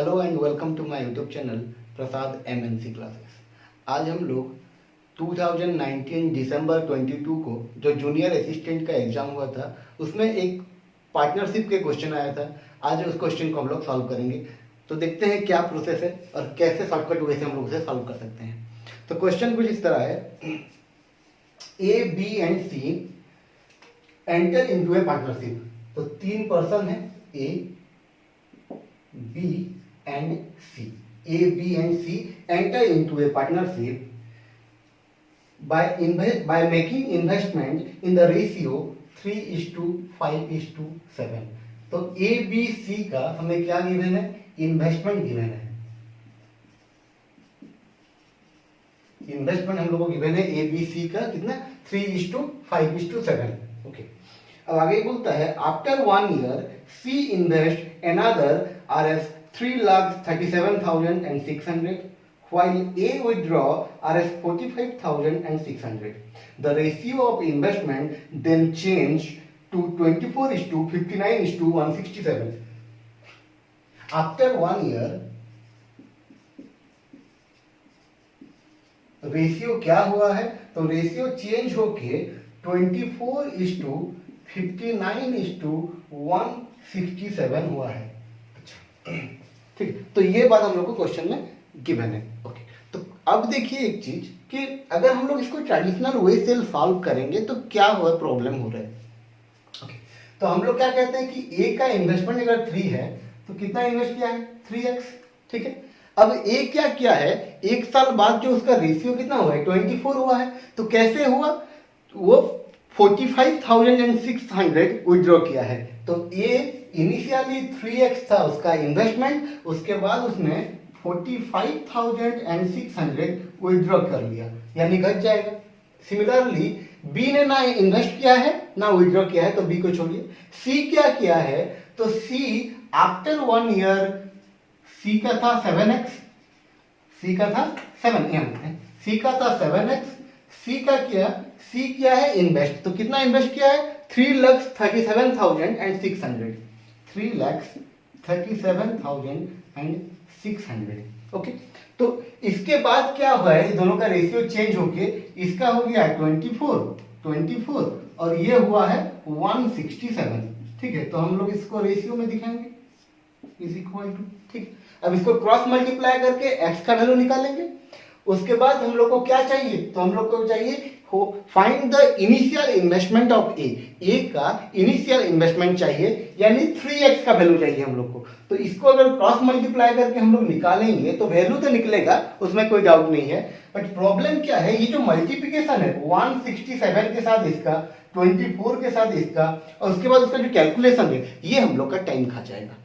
Hello and welcome to my YouTube channel Prasad MNC classes. आज हम लोग 2019 दिसंबर 22 को जो जूनियर असिस्टेंट का एग्जाम हुआ था उसमें एक पार्टनरशिप के क्वेश्चन आया था। आज उस क्वेश्चन को हम लोग सॉल्व करेंगे। तो देखते हैं क्या प्रोसेस है और कैसे शॉर्टकट वे से हम लोग उसे सॉल्व कर सकते हैं। तो क्वेश्चन कुछ इस तरह है, A B and C enter into a partnership. तो तीन पर्सन है, ए B and C. A, B and C enter into a partnership by making investment in the ratio 3:5:7. तो A, B, C का हमें क्या गिवन है? इन्वेस्टमेंट गिवन है। Investment हम लोगों को गिवन है A, B, C का कितना? 3:5:7. ओके, अब आगे बोलता है after 1 year C invest another Rs 3,37,600 while A withdraw Rs 45,600. The ratio of investment then changed to 24:59:167. After 1 year ratio क्या हुआ है? तो रेशियो चेंज होके 24:59:167 हुआ है। ठीक, तो ये बात हम लोग को क्वेश्चन में गिवन है। ओके, तो अब देखिए एक चीज कि अगर हम लोग इसको ट्रेडिशनल वे से सॉल्व करेंगे तो क्या हुआ प्रॉब्लम हो रहा है। ओके, तो हम लोग क्या कहते हैं कि ए का इन्वेस्टमेंट अगर 3 है तो कितना इन्वेस्ट किया है? 3x। ठीक है, अब ए क्या किया है? एक साल बाद जो उसका रेशियो कितना हुआ है? 24 हुआ है। तो कैसे हुआ? वो 45,600 विड्रॉ किया है। तो ए इनिशियली 3x था उसका इन्वेस्टमेंट, उसके बाद उसने 45,600 विड्रॉ कर लिया, यानी घट जाएगा। सिमिलरली बी ने ना इन्वेस्ट किया है ना विड्रॉ किया है, तो बी को छोड़िए। सी क्या किया है? तो सी आफ्टर 1 ईयर सी का था 7x, सी का था 7x, सी का किया है इन्वेस्ट। तो कितना इन्वेस्ट किया है? 3,37,600, 3,37,600। ओके, तो इसके बाद क्या हुआ है? दोनों का रेशियो चेंज होके इसका हो गया 24 और ये हुआ है 167। ठीक है, तो हम लोग इसको रेशियो में दिखाएंगे इज इक्वल टू। ठीक, अब इसको क्रॉस मल्टीप्लाई करके एक्स का वैल्यू निकालेंगे। उसके बाद हम लोग को क्या चाहिए? तो हम लोग को चाहिए find the initial investment of A का इनिशियल इन्वेस्टमेंट चाहिए, यानी 3x का वैल्यू चाहिए हम लोग को। तो इसको अगर क्रॉस मल्टीप्लाई करके हम लोग निकालेंगे तो वैल्यू तो निकलेगा, उसमें कोई डाउट नहीं है। बट प्रॉब्लम क्या है? ये जो मल्टीप्लिकेशन है 167 के साथ इसका, 24 के साथ इसका, और उसके बाद उसका जो कैलकुलेशन है ये हम लोग का टाइम खा जाएगा।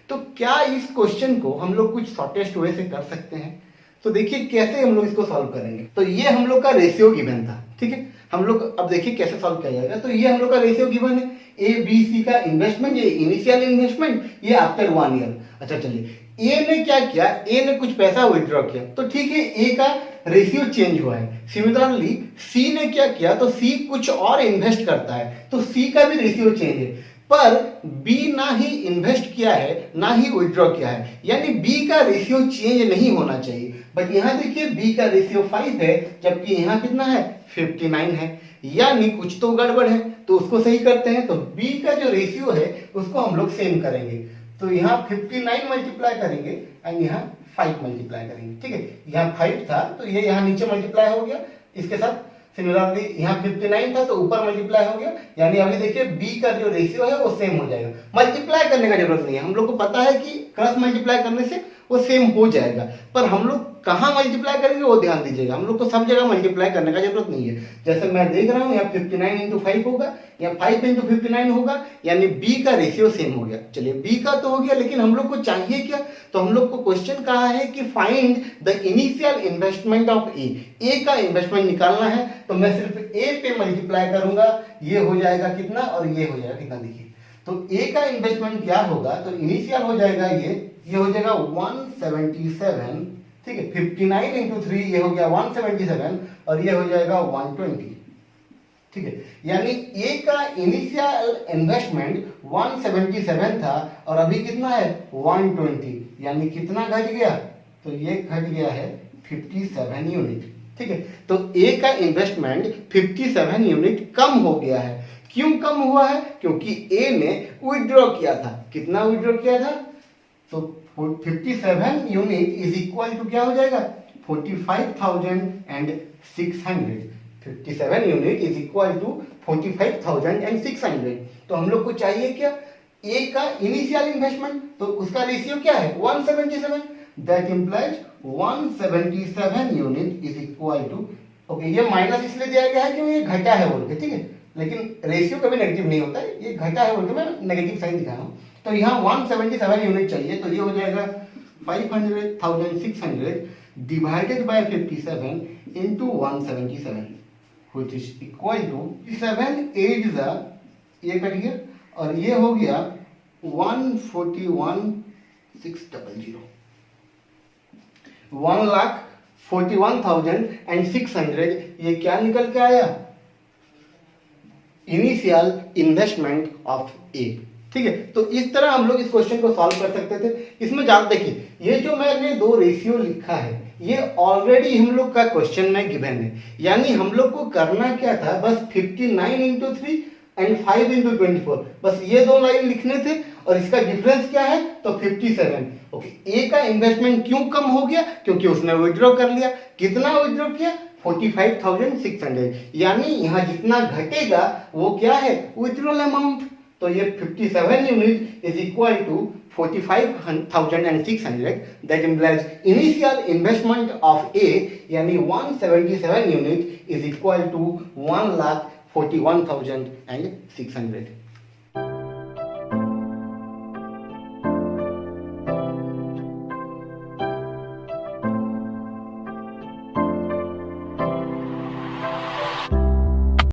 तो क्या इस क्वेश्चन को हम लोग कुछ शॉर्टेस्ट वे से कर सकते हैं? तो देखिए कैसे हम लोग इसको सॉल्व करेंगे। तो ये हम लोग का रेशियो गिवन था। ठीक है, हम लोग अब देखिए कैसे सॉल्व किया जाएगा। तो ये हम लोग का रेशियो गिवन है, ए बी सी का इन्वेस्टमेंट, ये इनिशियल इन्वेस्टमेंट, ये आफ्टर 1 ईयर। अच्छा चलिए, ए ने क्या किया? ए ने कुछ पैसा विड्रॉ किया, तो ठीक है ए का रेशियो चेंज हुआ है। सिमिलरली सी ने क्या किया? तो सी कुछ और इन्वेस्ट करता है, तो सी का भी रेशियो चेंज है। पर बी ना ही इन्वेस्ट किया है ना ही विड्रॉ किया है, यानी बी का रेशियो चेंज नहीं होना चाहिए। बट यहां देखिए बी का रेशियो 5 है, जबकि यहां कितना है? 59 है, यानी कुछ तो गड़बड़ है। तो उसको सही करते हैं। तो बी का जो रेशियो है उसको हम लोग सेम करेंगे। तो यहाँ 59 मल्टीप्लाई करेंगे एंड यहाँ 5 मल्टीप्लाई करेंगे। ठीक है, यहाँ 5 था तो ये यहाँ नीचे मल्टीप्लाई हो गया इसके साथ। सिमिलरली यहाँ 59 था तो ऊपर मल्टीप्लाई हो गया, यानी अभी देखिए बी का जो रेशियो है वो सेम हो जाएगा। मल्टीप्लाई करने का जरूरत नहीं है, हम लोग को पता है कि क्रॉस मल्टीप्लाई करने से वो सेम हो जाएगा। पर हम लोग कहाँ मल्टीप्लाई करेंगे वो ध्यान दीजिएगा। हम लोग को सब जगह मल्टीप्लाई करने का जरूरत नहीं है। जैसे मैं देख रहा हूँ यहाँ 59 इंटू 5 होगा, यहाँ 5 इंटू 59 होगा, यानी बी का रेशियो सेम हो गया। चलिए बी का तो हो गया, लेकिन हम लोग को चाहिए क्या? तो हम लोग को क्वेश्चन कहा है कि find the initial investment of A का इन्वेस्टमेंट निकालना है। तो मैं सिर्फ ए पे मल्टीप्लाई करूंगा, ये हो जाएगा कितना और ये हो जाएगा कितना। देखिए तो ए का इन्वेस्टमेंट क्या होगा? तो इनिशियल हो जाएगा ये हो जाएगा 177। ठीक है, 59 इंटू 3 ये हो गया 177 और ये हो जाएगा 120। ठीक है, यानी ए का इनिशियल इन्वेस्टमेंट 177 था और अभी कितना है 120, यानी कितना घट गया, तो ये घट गया है 57 यूनिट। ठीक है, तो ए का इन्वेस्टमेंट 57 यूनिट कम हो गया है। क्यों कम हुआ है? क्योंकि ए ने विड्रॉ किया था। कितना विड्रॉ किया था? तो 57 यूनिट इज इक्वल टू क्या हो जाएगा 45,600। 57 यूनिट इज इक्वल टू 45,600। तो हम लोग को चाहिए क्या, ए का इनिशियल इन्वेस्टमेंट, तो उसका रेशियो क्या है 177। That implies 177 unit is equal to, okay ये माइनस इसलिए दिया गया है क्योंकि ये घटा है बोल के, ठीक है, लेकिन रेशियो कभी नेगेटिव नहीं होता है, ये घटा है बोल के मैं नेगेटिव साइन दिखा रहा हूँ। तो यहाँ 177 यूनिट चाहिए, तो ये हो जाएगा 500,600 divided by 57 into 177 which is equal to 7 8 ये कट गया और ये हो गया 141,600 1,41,600। ये क्या निकल के आया, इनिशियल इन्वेस्टमेंट ऑफ ए। ठीक है, तो इस तरह हम लोग इस क्वेश्चन को सॉल्व कर सकते थे। इसमें ज्यादा देखिए, ये जो मैंने दो रेशियो लिखा है ये ऑलरेडी हम लोग का क्वेश्चन में गिवन है, यानी हम लोग को करना क्या था, बस 59 इंटू 3 एंड 5 इंटू 24, बस ये दो लाइन लिखने थे और इसका डिफरेंस क्या है तो 57। ओके, ए का इन्वेस्टमेंट क्यों कम हो गया, क्योंकि उसने विड्रॉ कर लिया। कितना विड्रॉ किया 45,600, यानी यहाँ जितना घटेगा वो क्या है विड्रॉल अमाउंट। तो ये 57 unit is equal to 45,600। That implies initial investment of A यानी 177 यूनिट इज इक्वल टू 1,41,600।